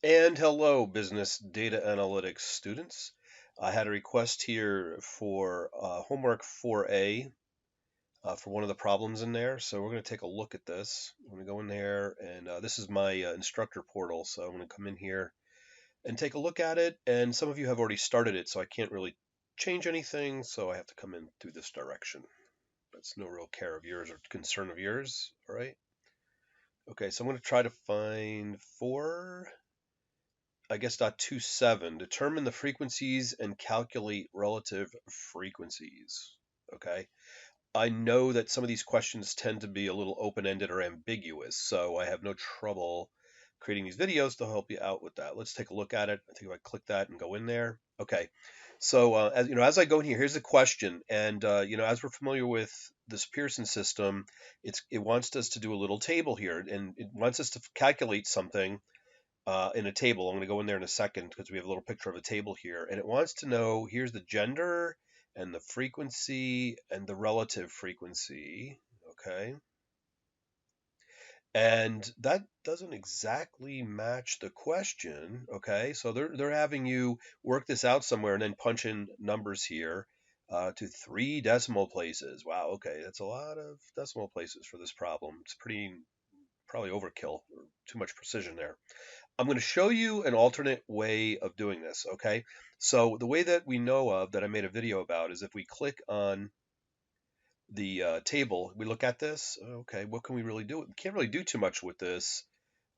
And hello, business data analytics students. I had a request here for homework 4A for one of the problems in there. So we're going to take a look at this. I'm going to go in there, and this is my instructor portal. So I'm going to come in here and take a look at it. And some of you have already started it, so I can't really change anything. So I have to come in through this direction. That's no real care of yours or concern of yours. All right. Okay, so I'm going to try to find four. I guess .27, determine the frequencies and calculate relative frequencies. Okay. I know that some of these questions tend to be a little open-ended or ambiguous, so I have no trouble creating these videos to help you out with that. Let's take a look at it. I think if I click that and go in there. Okay. So as I go in here, here's the question, and as we're familiar with this Pearson system, it wants us to do a little table here, and it wants us to calculate something in a table. I'm going to go in there in a second because we have a little picture of a table here. And it wants to know, here's the gender and the frequency and the relative frequency. Okay. And that doesn't exactly match the question. Okay. So they're having you work this out somewhere and then punch in numbers here to 3 decimal places. Wow. Okay. That's a lot of decimal places for this problem. It's probably overkill or too much precision there. I'm going to show you an alternate way of doing this, okay? So the way that we know of that I made a video about is if we click on the table, we look at this, okay, what can we really do? We can't really do too much with this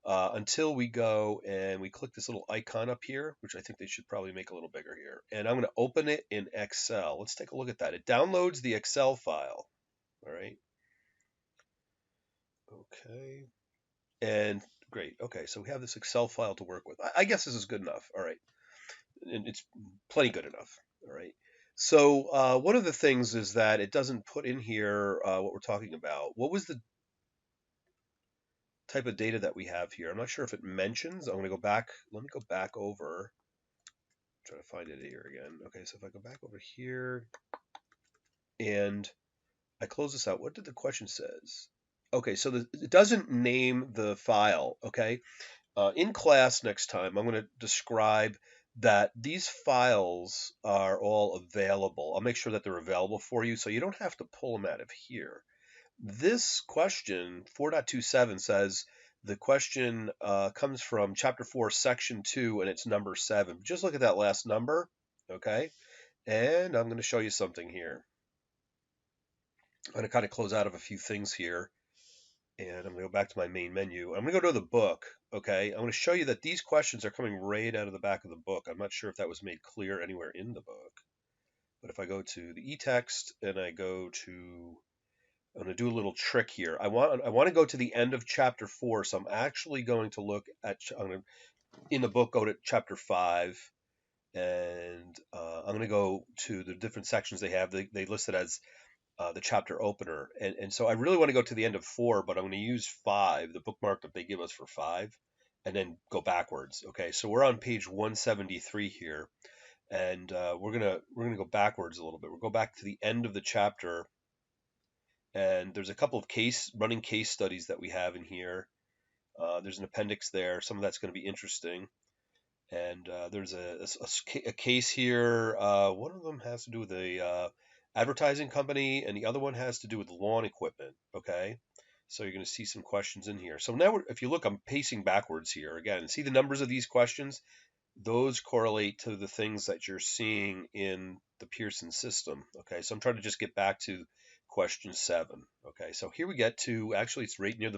until we go and we click this little icon up here, which I think they should probably make a little bigger here. And I'm going to open it in Excel. Let's take a look at that. It downloads the Excel file, all right? Okay. And great. Okay, so we have this Excel file to work with. I guess this is good enough. All right. And it's plenty good enough. All right. So one of the things is that it doesn't put in here what we're talking about. What was the type of data that we have here? I'm not sure if it mentions. I'm going to go back. Let me go back over. Try to find it here again. Okay, so if I go back over here and I close this out, what did the question says? Okay, so it doesn't name the file. Okay, in class next time, I'm going to describe that these files are all available. I'll make sure that they're available for you so you don't have to pull them out of here. This question, 4.27, says the question comes from chapter 4, section 2, and it's number 7. Just look at that last number, okay? And I'm going to show you something here. I'm going to kind of close out of a few things here. And I'm going to go back to my main menu. I'm going to go to the book. Okay. I'm going to show you that these questions are coming right out of the back of the book. I'm not sure if that was made clear anywhere in the book. But if I go to the e-text and I go to, I'm going to do a little trick here. I want to go to the end of chapter 4. So I'm actually going to look at, in the book, go to chapter 5. And I'm going to go to the different sections they have. They list it as the chapter opener. And so I really want to go to the end of 4, but I'm going to use 5, the bookmark that they give us for 5, and then go backwards. Okay, so we're on page 173 here, and we're gonna go backwards a little bit. We'll go back to the end of the chapter, and there's a couple of running case studies that we have in here. There's an appendix there. Some of that's going to be interesting. And there's a case here. One of them has to do with a advertising company, and the other one has to do with lawn equipment. Okay, so you're going to see some questions in here. So now, if you look, I'm pacing backwards here again. See the numbers of these questions? Those correlate to the things that you're seeing in the Pearson system. Okay, so I'm trying to just get back to question 7. Okay, so here we get to, actually it's right near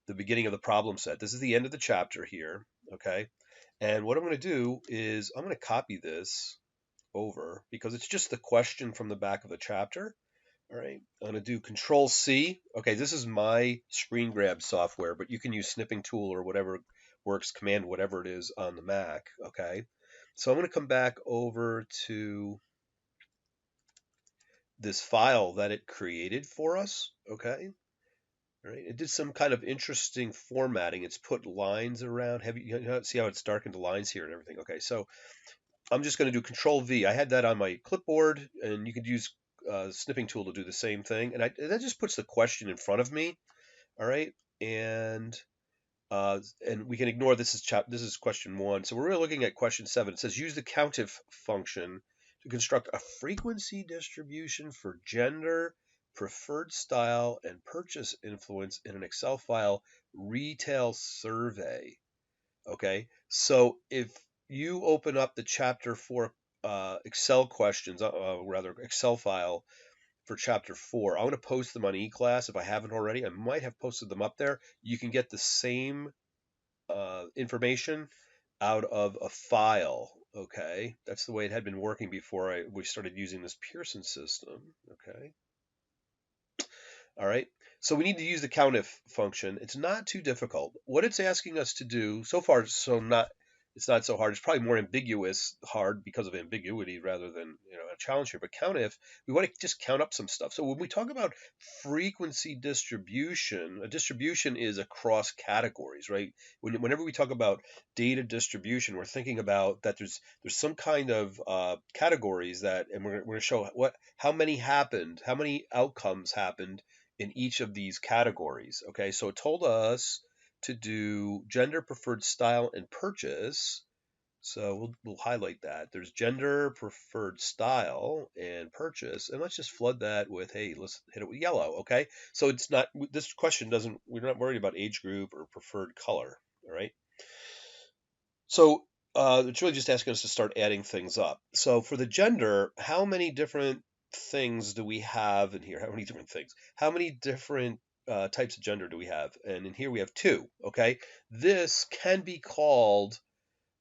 the beginning of the problem set. This is the end of the chapter here. Okay, and what I'm going to do is I'm going to copy this over because it's just the question from the back of the chapter. All right, I'm going to do Control C. Okay, this is my screen grab software, but you can use Snipping Tool or whatever works, Command, whatever it is on the Mac. Okay, so I'm going to come back over to this file that it created for us. Okay, all right, it did some kind of interesting formatting. It's put lines around. See how it's darkened the lines here and everything. Okay, so I'm just going to do Control V. I had that on my clipboard, and you could use Snipping Tool to do the same thing. And that just puts the question in front of me. All right, and and we can ignore this is question 1. So we're really looking at question 7. It says use the countif function to construct a frequency distribution for gender, preferred style, and purchase influence in an Excel file retail survey. Okay, so if you open up the chapter 4 Excel questions, rather Excel file for chapter 4, I'm going to post them on eClass if I haven't already. I might have posted them up there. You can get the same information out of a file. Okay, that's the way it had been working before we started using this Pearson system. Okay, all right. So we need to use the countif function. It's not too difficult. What it's asking us to do so far, it's not so hard. It's probably more ambiguous, hard because of ambiguity rather than a challenge here. But countif, we want to just count up some stuff. So when we talk about frequency distribution, a distribution is across categories, right? Whenever we talk about data distribution, we're thinking about that there's some kind of categories that, and we're going to show how many happened, how many outcomes happened in each of these categories. Okay, so it told us to do gender, preferred style, and purchase. So we'll highlight that. There's gender, preferred style, and purchase. And let's just flood that with, hey, let's hit it with yellow. Okay, so it's not, this question doesn't, we're not worried about age group or preferred color. All right. So it's really just asking us to start adding things up. So for the gender, how many different things do we have in here? How many different things? How many different types of gender do we have? And in here we have 2. Okay, this can be called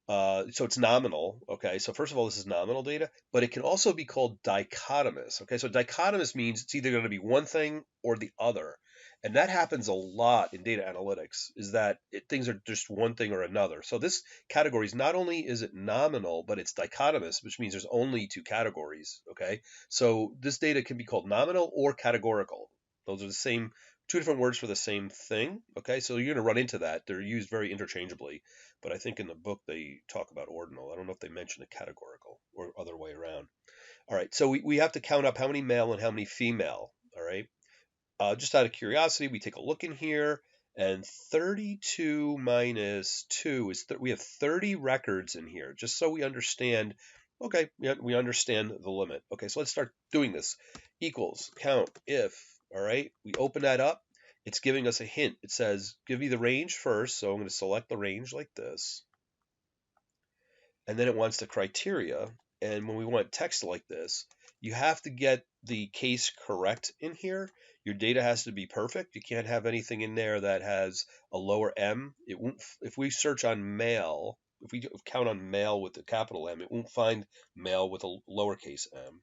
so it's nominal. Okay, so first of all, this is nominal data, but it can also be called dichotomous. Okay, so dichotomous means it's either going to be one thing or the other. And that happens a lot in data analytics, is that things are just one thing or another. So this category is not only is it nominal, but it's dichotomous, which means there's only 2 categories. Okay, so this data can be called nominal or categorical. Those are the same, 2 different words for the same thing. Okay, so you're going to run into that. They're used very interchangeably, but I think in the book they talk about ordinal. I don't know if they mention a categorical or other way around. All right, so we have to count up how many male and how many female. All right, just out of curiosity, we take a look in here, and 32 minus 2 is we have 30 records in here, just so we understand. Okay, we understand the limit. Okay, so let's start doing this. Equals count if. All right, we open that up. It's giving us a hint. It says, give me the range first. So I'm going to select the range like this. And then it wants the criteria. And when we want text like this, you have to get the case correct in here. Your data has to be perfect. You can't have anything in there that has a lower M. It won't, if we search on male, if we count on male with the capital M, it won't find male with a lowercase m.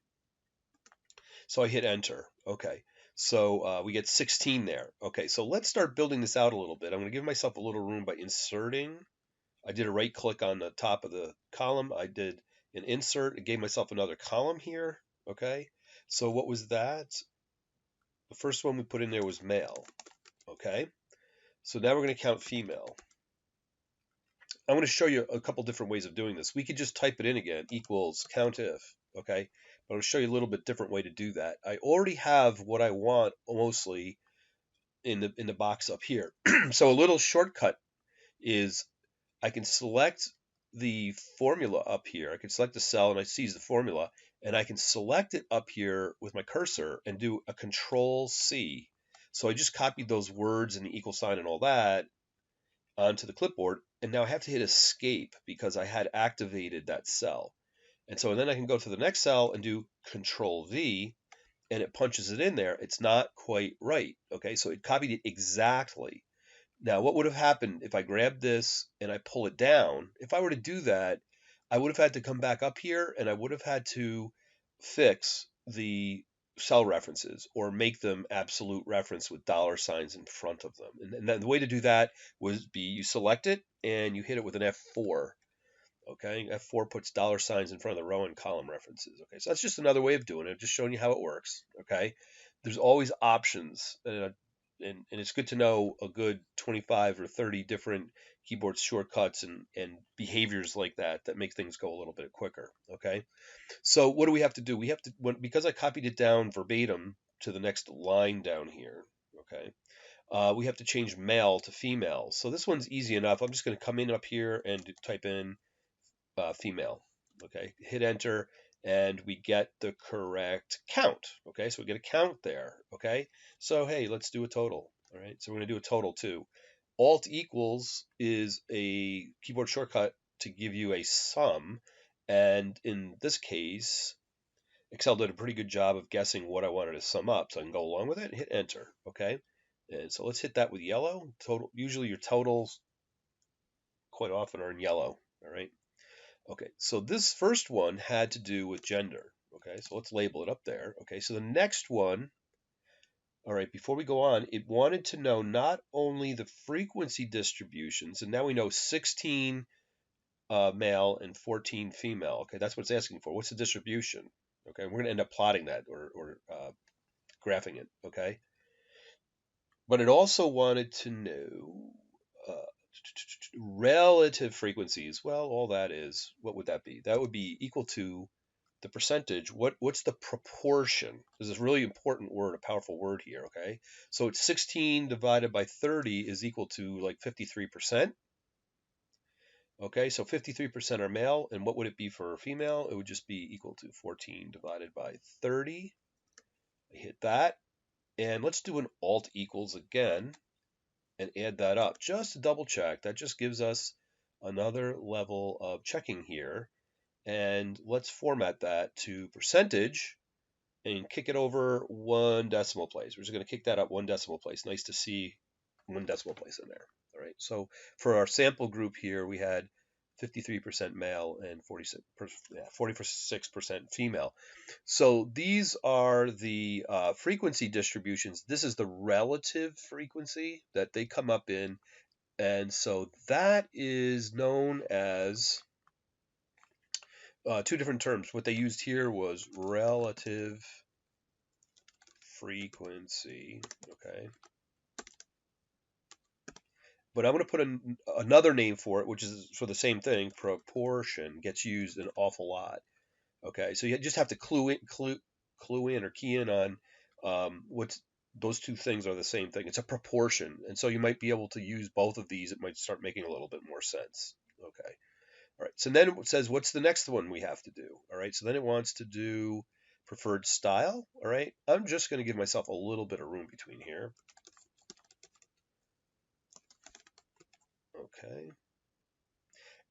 So I hit enter. Okay. So we get 16 there. Okay, so let's start building this out a little bit. I'm going to give myself a little room by inserting. I did a right click on the top of the column. I did an insert. It gave myself another column here. Okay, so what was that? The first one we put in there was male. Okay, so now we're going to count female. I'm going to show you a couple different ways of doing this. We could just type it in again, equals count if. Okay, but I'll show you a little bit different way to do that. I already have what I want mostly in the box up here. So a little shortcut is I can select the formula up here. I can select the cell and I seize the formula, and I can select it up here with my cursor and do a Control C. So I just copied those words and the equal sign and all that onto the clipboard, and now I have to hit escape because I had activated that cell. And so then I can go to the next cell and do Control V, and it punches it in there. It's not quite right. Okay, so it copied it exactly. Now, what would have happened if I grabbed this and I pull it down? If I were to do that, I would have had to come back up here and I would have had to fix the cell references or make them absolute reference with dollar signs in front of them. And then the way to do that would be you select it and you hit it with an F4. Okay, F4 puts dollar signs in front of the row and column references. Okay, so that's just another way of doing it, just showing you how it works. Okay, there's always options, and it's good to know a good 25 or 30 different keyboard shortcuts and behaviors like that that make things go a little bit quicker. Okay, so what do we have to do? We have to, because I copied it down verbatim to the next line down here. Okay, we have to change male to female. So this one's easy enough. I'm just going to come in up here and type in female. Okay, hit enter, and we get the correct count. Okay, so we get a count there. Okay, so hey, let's do a total. All right, so we're going to do a total too. Alt equals is a keyboard shortcut to give you a sum, and in this case, Excel did a pretty good job of guessing what I wanted to sum up, so I can go along with it and hit enter. Okay, and so let's hit that with yellow. Total. Usually your totals quite often are in yellow. All right. Okay, so this first one had to do with gender. Okay, so let's label it up there. Okay, so the next one, all right, before we go on, it wanted to know not only the frequency distributions, and now we know 16 male and 14 female. Okay, that's what it's asking for. What's the distribution? Okay, we're going to end up plotting that or graphing it. Okay, but it also wanted to know relative frequencies. Well, all that is, what would that be? That would be equal to the percentage. What's the proportion? This is a really important word, a powerful word here. Okay, so it's 16 divided by 30 is equal to like 53%. Okay, so 53% are male, and what would it be for female? It would just be equal to 14 divided by 30. I hit that, and let's do an alt equals again and add that up just to double check. That just gives us another level of checking here. And let's format that to percentage and kick it over 1 decimal place. We're just going to kick that up 1 decimal place. Nice to see 1 decimal place in there. All right. So for our sample group here, we had 53% male and 46% female. So these are the frequency distributions. This is the relative frequency that they come up in. And so that is known as two different terms. What they used here was relative frequency. Okay. But I'm going to put another name for it, which is for the same thing. Proportion gets used an awful lot. Okay, so you just have to clue in or key in on what's those two things are the same thing. It's a proportion, and so you might be able to use both of these. It might start making a little bit more sense. Okay, all right. So then it says, what's the next one we have to do? All right, so then it wants to do preferred style. All right, I'm just going to give myself a little bit of room between here. Okay.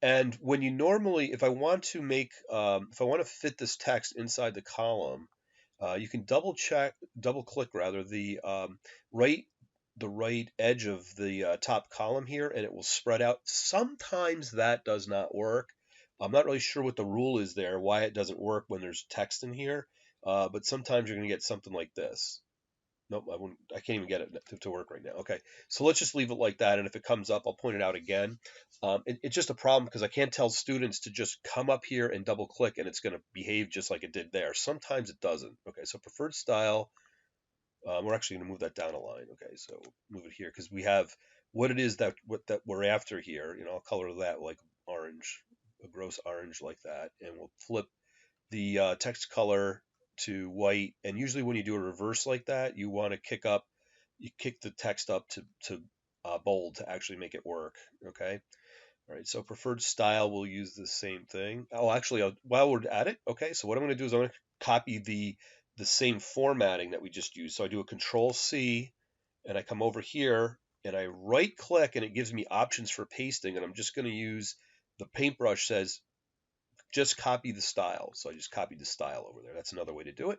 And when you normally, if I want to make, if I want to fit this text inside the column, you can double click rather right, the right edge of the top column here, and it will spread out. Sometimes that does not work. I'm not really sure what the rule is there, why it doesn't work when there's text in here, but sometimes you're going to get something like this. Nope, I can't even get it to work right now. Okay, so let's just leave it like that, and if it comes up, I'll point it out again. It's just a problem because I can't tell students to just come up here and double click, and it's going to behave just like it did there. Sometimes it doesn't. Okay, so preferred style, we're actually going to move that down a line. Okay, so move it here because we have what it is that we're after here. You know, I'll color that like orange, a gross orange like that, and we'll flip the text color to white. And usually when you do a reverse like that, you want to kick the text up to bold to actually make it work. Okay. All right. So preferred style, we'll use the same thing. Oh, actually, while we're at it, okay. So what I'm going to do is I'm going to copy the same formatting that we just used. So I do a Control C, and I come over here and I right click, and it gives me options for pasting. And I'm just going to use the paintbrush says just copy the style. So I just copied the style over there. That's another way to do it.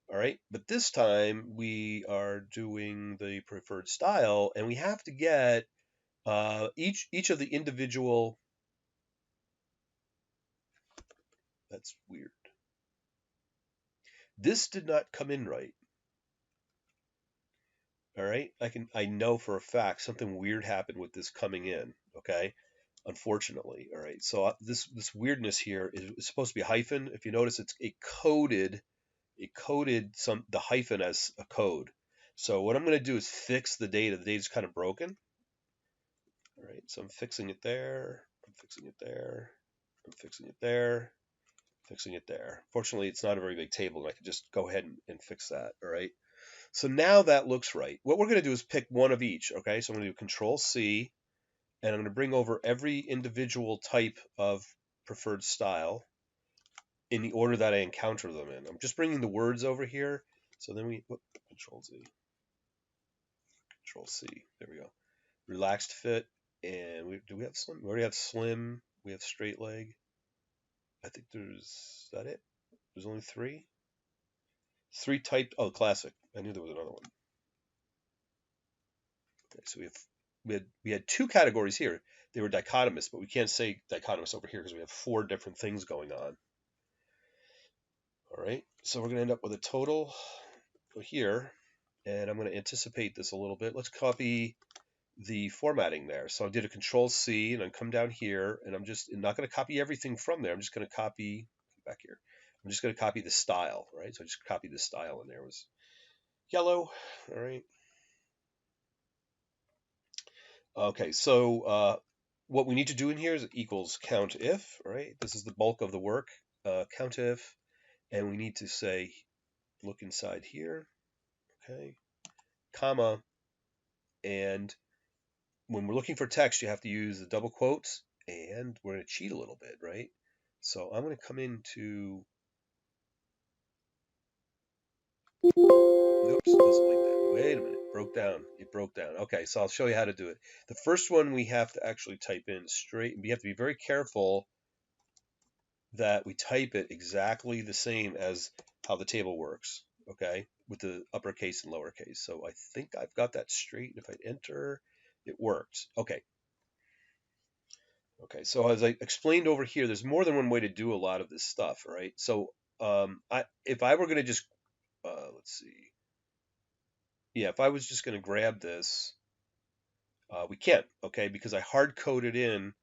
All right, but this time we are doing the preferred style, and we have to get each of the individual. That's weird. This did not come in right. All right, I know for a fact something weird happened with this coming in. Okay, unfortunately. All right, so this weirdness here is supposed to be a hyphen. If you notice, it coded the hyphen as a code. So what I'm going to do is fix the data. The data's kind of broken. All right, so I'm fixing it there. I'm fixing it there. I'm fixing it there. Fixing it there. Fortunately, it's not a very big table, and I can just go ahead and fix that. All right. So now that looks right. What we're going to do is pick one of each. Okay, so I'm going to do Control C, and I'm going to bring over every individual type of preferred style in the order that I encounter them in. I'm just bringing the words over here. So then we Control Z, Control C. There we go. Relaxed fit, and do we have slim? We already have slim. We have straight leg. I think is that it? There's only three. Three type. Oh, classic. I knew there was another one. Okay, so we had two categories here. They were dichotomous, but we can't say dichotomous over here because we have four different things going on. All right, so we're going to end up with a total here, and I'm going to anticipate this a little bit. Let's copy the formatting there. So I did a Control C, and I come down here, and I'm not going to copy everything from there. I'm just going to copy back here. I'm just going to copy the style, right? So I just copied the style in there. It was yellow. All right. Okay, so what we need to do in here is equals count if, right? This is the bulk of the work. Count if, and we need to say look inside here, okay, comma, and when we're looking for text, you have to use the double quotes, and we're going to cheat a little bit, right? So I'm going to come into, oops, doesn't like that. Wait a minute, broke down. It broke down. Okay, so I'll show you how to do it. The first one we have to actually type in straight, and we have to be very careful that we type it exactly the same as how the table works, okay, with the uppercase and lowercase. So I think I've got that straight. If I enter, it works. Okay. Okay, so as I explained over here, there's more than one way to do a lot of this stuff, right? So if I were going to just, let's see, yeah, if I was just going to grab this, we can't, okay, because I hard coded in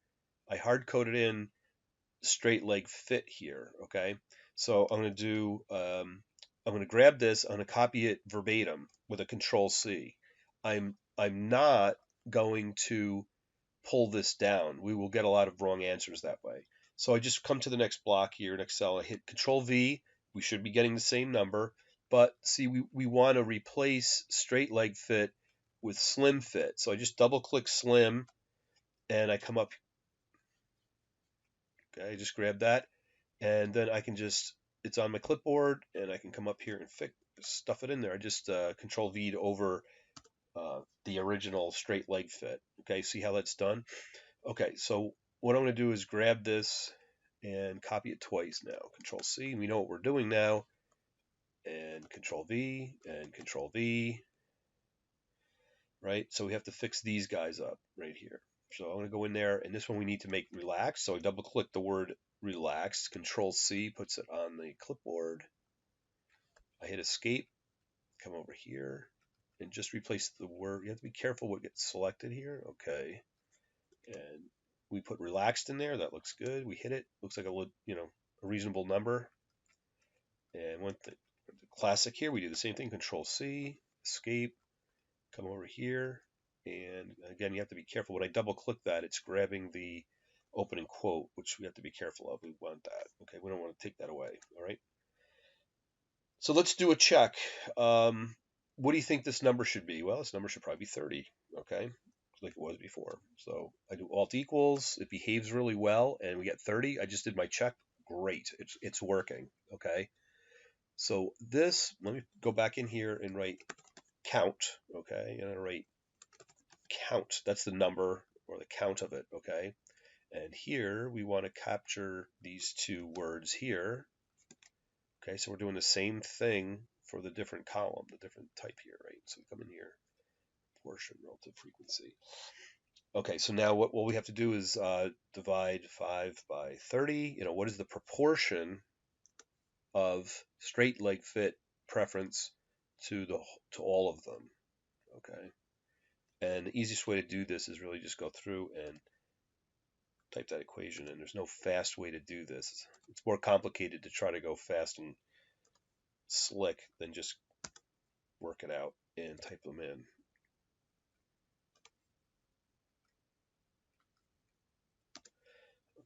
straight leg fit here, okay? So I'm going to do, I'm going to grab this, I'm going to copy it verbatim with a Control C. I'm not going to pull this down. We will get a lot of wrong answers that way. So I just come to the next block here in Excel, I hit Control V, we should be getting the same number, but see, we want to replace straight leg fit with slim fit. So I just double click slim, and I come up, okay, I just grab that, and then I can just, it's on my clipboard, and I can come up here and stuff it in there. I just Control V'd over the original straight leg fit. Okay, see how that's done? Okay, so what I'm going to do is grab this and copy it twice now. Control C, we know what we're doing now, and Control V, and Control V, right? So we have to fix these guys up right here. So I'm going to go in there, and this one we need to make relaxed. So I double click the word relaxed. Control C puts it on the clipboard. I hit escape, come over here, and just replace the word. You have to be careful what gets selected here. Okay. And we put relaxed in there. That looks good. We hit it. Looks like a reasonable number. And went the classic here. We do the same thing. Control C, escape, come over here. And again, you have to be careful. When I double click that, it's grabbing the opening quote, which we have to be careful of. We want that. Okay, we don't want to take that away. All right. So let's do a check. What do you think this number should be? Well, this number should probably be 30. Okay, like it was before. So I do alt equals. It behaves really well, and we get 30. I just did my check. Great. It's working. Okay. So this, let me go back in here and write count. Okay, and I write count. That's the number or the count of it. Okay. And here we want to capture these two words here. Okay, so we're doing the same thing for the different column, the different type here, right? So we come in here, proportion, relative frequency. Okay, so now what we have to do is divide 5 by 30. What is the proportion of straight leg fit preference to all of them? Okay, and the easiest way to do this is really just go through and type that equation in. There's no fast way to do this. It's more complicated to try to go fast and slick than just work it out and type them in.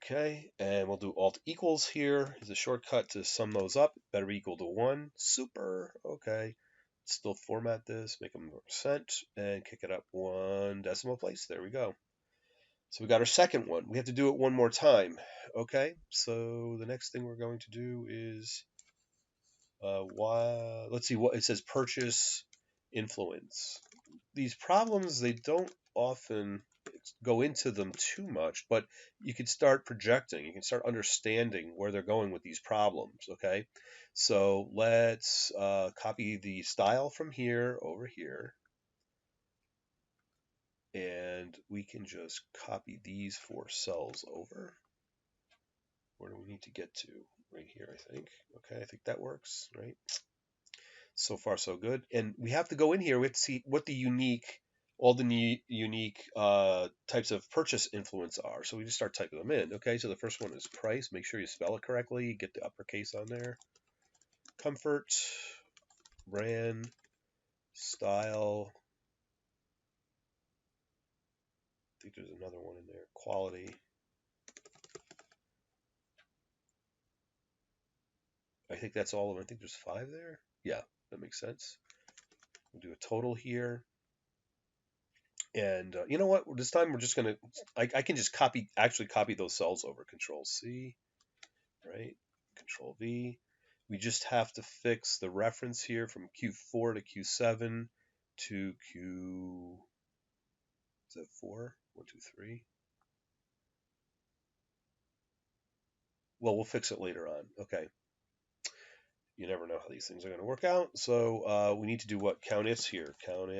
Okay, and we'll do alt equals here as a shortcut to sum those up. Better equal to 1. Super. Okay, still format this, make them percent, and kick it up 1 decimal place. There we go. So we got our second one. We have to do it one more time. Okay, so the next thing we're going to do is, let's see what it says, purchase influence. These problems, they don't often go into them too much, but you can start projecting, you can start understanding where they're going with these problems, okay? So let's copy the style from here over here, and we can just copy these 4 cells over. Where do we need to get to? Right here, I think. Okay, I think that works, right? So far, so good. And we have to go in here. We have to see what the all the unique types of purchase influence are. So we just start typing them in. Okay, so the first one is price. Make sure you spell it correctly. Get the uppercase on there. Comfort, brand, style. I think there's another one in there. Quality. I think that's all of them. I think there's 5 there. Yeah, that makes sense. We'll do a total here. And you know what? This time we're just going to, I can just actually copy those cells over. Control C, right? Control V. We just have to fix the reference here from Q4 to Q7 to Q, is that 4? 1, 2, 3. Well, we'll fix it later on. Okay. You never know how these things are going to work out. So we need to do what? Count ifs here. Count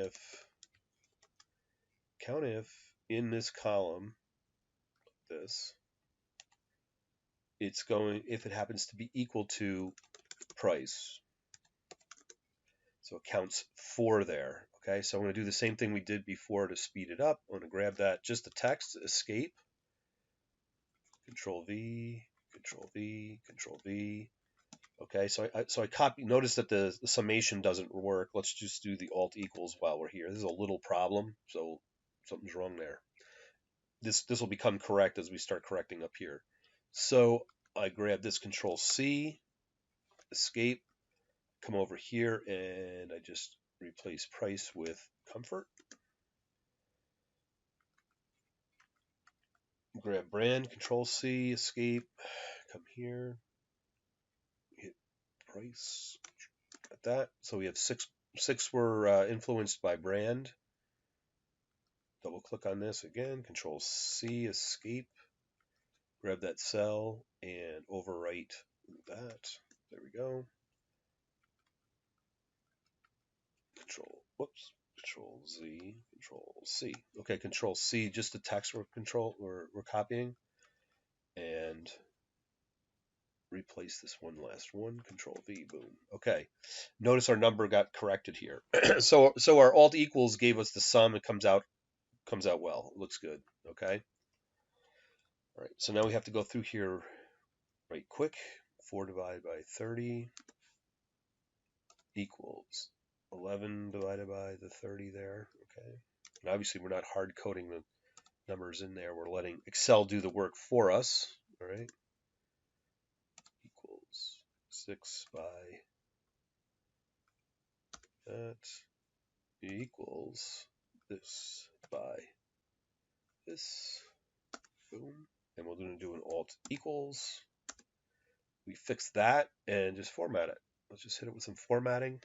if in this column, this, it's going, if it happens to be equal to price. So it counts 4 there. Okay, so I'm going to do the same thing we did before to speed it up. I'm going to grab that, just the text, escape, Control V, Control V, Control V. Okay, so I copy. Notice that the summation doesn't work. Let's just do the Alt equals while we're here. This is a little problem, so something's wrong there. This will become correct as we start correcting up here. So I grab this Control C, escape, come over here, and I just replace price with comfort. Grab brand, Control C, escape, come here, hit price, got that. So we have six were influenced by brand. Double click on this again, Control C, escape, grab that cell and overwrite that. There we go. Control Z, Control C. Okay, Control C, just the text we're copying, and replace this last one. Control V, boom. Okay, notice our number got corrected here. so our alt equals gave us the sum. It comes out well. It looks good. Okay. All right. So now we have to go through here right quick. 4 divided by 30 equals 11 divided by the 30 there. Okay. And obviously we're not hard coding the numbers in there. We're letting Excel do the work for us. All right. Equals 6 by that equals this by this. Boom. And we're going to do an alt equals. We fix that and just format it. Let's just hit it with some formatting.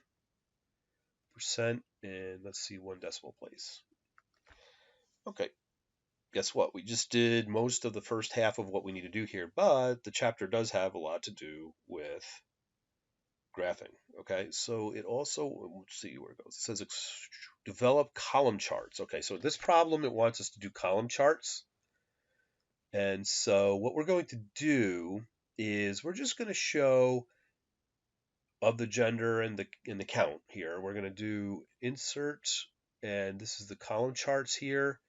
Percent, and let's see 1 decimal place. Okay. Guess what? We just did most of the first half of what we need to do here, but the chapter does have a lot to do with graphing. Okay, so it also, let's see where it goes. It says develop column charts. Okay, so this problem, it wants us to do column charts. And so what we're going to do is we're just going to show of the gender and the count here. We're going to do insert, and this is the column charts here.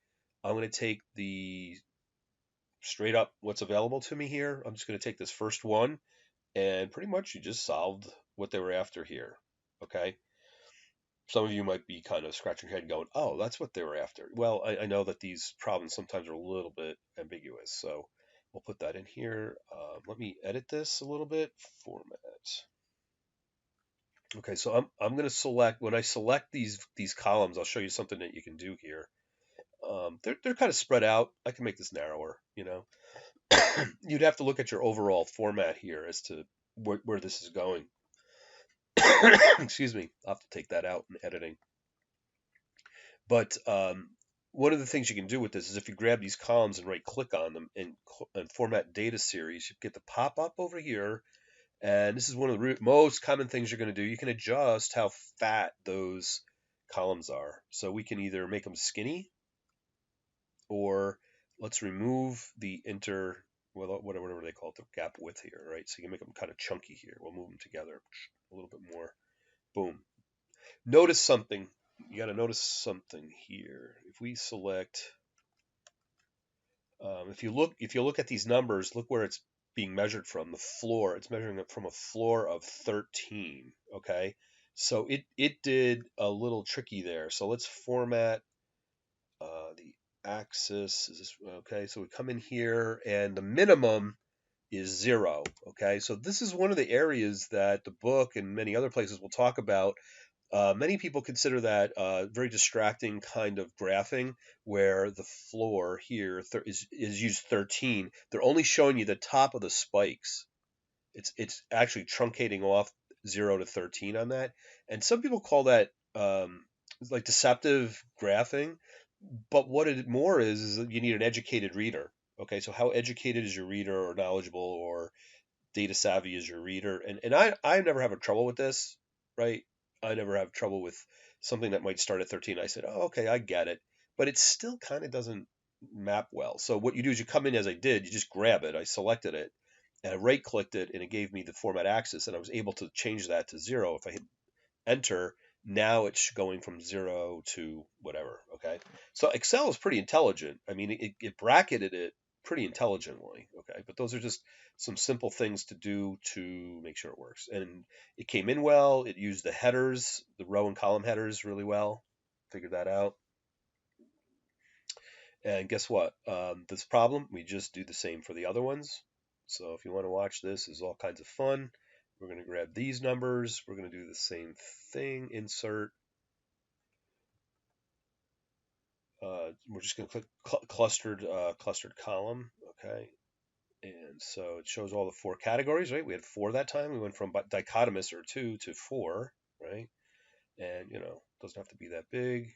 I'm going to take the straight up what's available to me here. I'm just going to take this first one, and pretty much you just solved what they were after here. Okay. Some of you might be kind of scratching your head going, oh, that's what they were after. Well, I know that these problems sometimes are a little bit ambiguous, so we'll put that in here. Let me edit this a little bit. Format. Okay, so I'm going to select, when I select these columns, I'll show you something that you can do here. They're kind of spread out. I can make this narrower, you know. You'd have to look at your overall format here as to where this is going. Excuse me, I'll have to take that out in editing. But one of the things you can do with this is if you grab these columns and right click on them and format data series, you get the pop up over here. And this is one of the most common things you're going to do. You can adjust how fat those columns are. So we can either make them skinny, or let's remove the well, whatever they call it, the gap width here, right? So you can make them kind of chunky here. We'll move them together a little bit more. Boom. Notice something. You got to notice something here. If we select, if you look at these numbers, look where it's being measured from, the floor. It's measuring it from a floor of 13. Okay, so it did a little tricky there. So let's format the axis. Is this okay? So we come in here, and the minimum is 0. Okay, so this is one of the areas that the book and many other places will talk about. Many people consider that very distracting kind of graphing, where the floor here is used 13. They're only showing you the top of the spikes. It's actually truncating off 0 to 13 on that, and some people call that like deceptive graphing. But what it more is that you need an educated reader. Okay, so how educated is your reader, or knowledgeable, or data savvy is your reader? And I never have a trouble with this, right? I never have trouble with something that might start at 13. I said, oh, okay, I get it, but it still kind of doesn't map well. So what you do is you come in as I did, you just grab it. I selected it and I right clicked it, and it gave me the format axis, and I was able to change that to 0. If I hit enter, now it's going from 0 to whatever. Okay, so Excel is pretty intelligent. I mean, it bracketed it pretty intelligently. Okay, but those are just some simple things to do to make sure it works. And it came in well. It used the headers, the row and column headers, really well. Figured that out. And guess what? This problem, we just do the same for the other ones. So if you want to watch this, is all kinds of fun. We're going to grab these numbers. We're going to do the same thing. Insert. We're just going to click clustered column. Okay. And so it shows all the 4 categories, right? We had 4 that time. We went from dichotomous, or 2, to 4, right? And, doesn't have to be that big.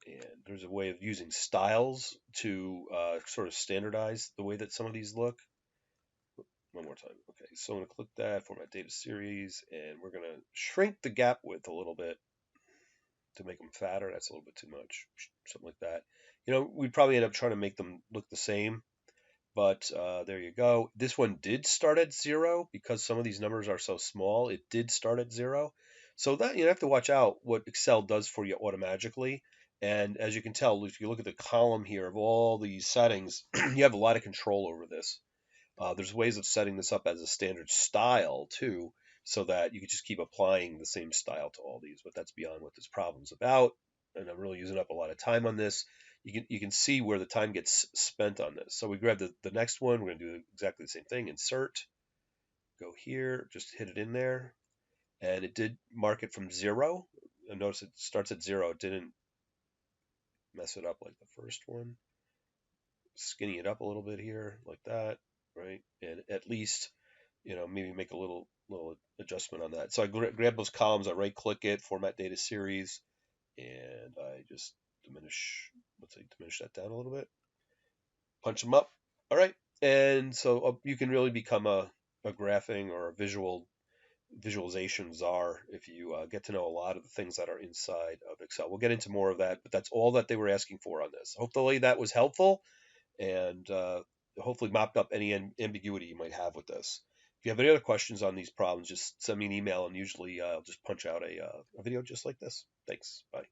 And there's a way of using styles to sort of standardize the way that some of these look. One more time. Okay, so I'm going to click that, format data series, and we're going to shrink the gap width a little bit to make them fatter. That's a little bit too much, something like that. We'd probably end up trying to make them look the same, but there you go. This one did start at 0 because some of these numbers are so small. It did start at 0. So that you have to watch out what Excel does for you automatically. And as you can tell, if you look at the column here of all these settings, you have a lot of control over this. There's ways of setting this up as a standard style too, so that you can just keep applying the same style to all these. But that's beyond what this problem's about, and I'm really using up a lot of time on this. You can see where the time gets spent on this. So we grab the next one. We're going to do exactly the same thing. Insert, go here, just hit it in there, and it did mark it from 0. And notice it starts at 0. It didn't mess it up like the first one. Skinny it up a little bit here, like that, right? And at least, maybe make a little adjustment on that. So I grab those columns, I right click it, format data series, and I just diminish that down a little bit, punch them up. All right, and so you can really become a graphing or a visualization czar if you get to know a lot of the things that are inside of Excel. We'll get into more of that, but that's all that they were asking for on this. Hopefully that was helpful, and hopefully mopped up any ambiguity you might have with this. If you have any other questions on these problems, just send me an email, and usually I'll just punch out a video just like this. Thanks. Bye.